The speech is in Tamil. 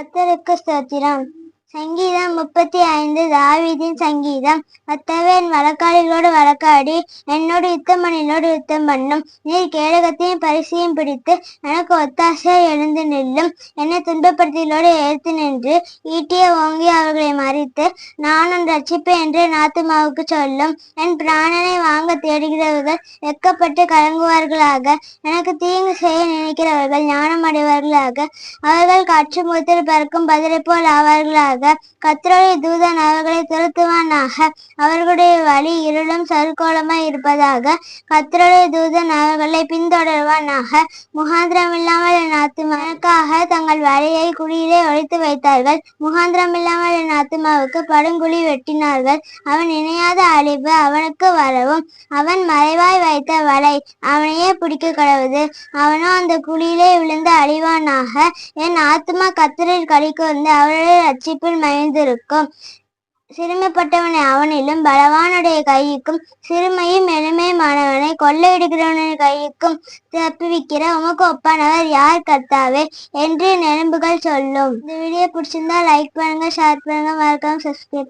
கர்த்தருக்கு ஸ்தோத்திரம். சங்கீதம் 35 தாவீதின் சங்கீதம். கர்த்தாவே, என் வழக்காளிகளோடு வழக்காடி என்னோடு யுத்தம் பண்ணும். நீர் கேடகத்தையும் பரிசையும் பிடித்து எனக்கு ஒத்தாசையாய் எழுந்து நில்லும். என்னை துன்பப்படுத்திகளோடு எதிர்த்து நின்று ஈட்டியை ஓங்கி அவர்களை மறித்து நான் உன் ரட்சிப்பேன் என்று என் ஆத்துமாவுக்கு சொல்லும். என் பிராணனை வாங்க தேடுகிறவர்கள் வெட்கப்பட்டு கலங்குவார்களாக. எனக்கு தீங்கு செய்ய நினைக்கிறவர்கள் ஞானம் அடைவார்களாக. அவர்கள் காற்று முகத்தில் பறக்கும் பதரை போல் ஆவார்களாக. கர்த்தருடைய தூதன் அவர்களை துரத்துவானாக. அவர்களுடைய வழி இருளும் சறுக்கோலமாய் இருப்பதாக. கர்த்தருடைய தூதன் அவர்களை பின்தொடர்வானாக. முகாந்திரமில்லாமல் என் ஆத்துமாவுக்காக தங்கள் வழியை குழியிலே ஒளித்து வைத்தார்கள். முகாந்திரமில்லாமல் என் ஆத்துமாவுக்கு படுங்குழி வெட்டினார்கள். அவன் இணையாத அழிவு அவனுக்கு வரவும், அவன் மறைவாய் வைத்த வலை அவனையே பிடிக்க கடவுது. அவனோ அந்த குழியிலே விழுந்து அழிவானாக. என் ஆத்துமா கர்த்தரில் களிகூர்ந்து அவருடைய ரட்சிப்பில் மகிழ்ந்திருக்கும். சிறுமைப்பட்டவனை அவனிலும் பலவானுடைய கைக்கும் சிறுமையும் எளிமையுமானவனை கொள்ளையிடுகிறவனுடைய கைக்கும் தப்புவிக்கிற உமக்கு ஒப்பானவர் யார் கர்த்தாவே என்று என் எலும்புகள் சொல்லும். இந்த வீடியோ பிடிச்சிருந்தா லைக் பண்ணுங்க, ஷேர் பண்ணுங்க, மறக்காம சப்ஸ்கிரைப் பண்ணுங்க.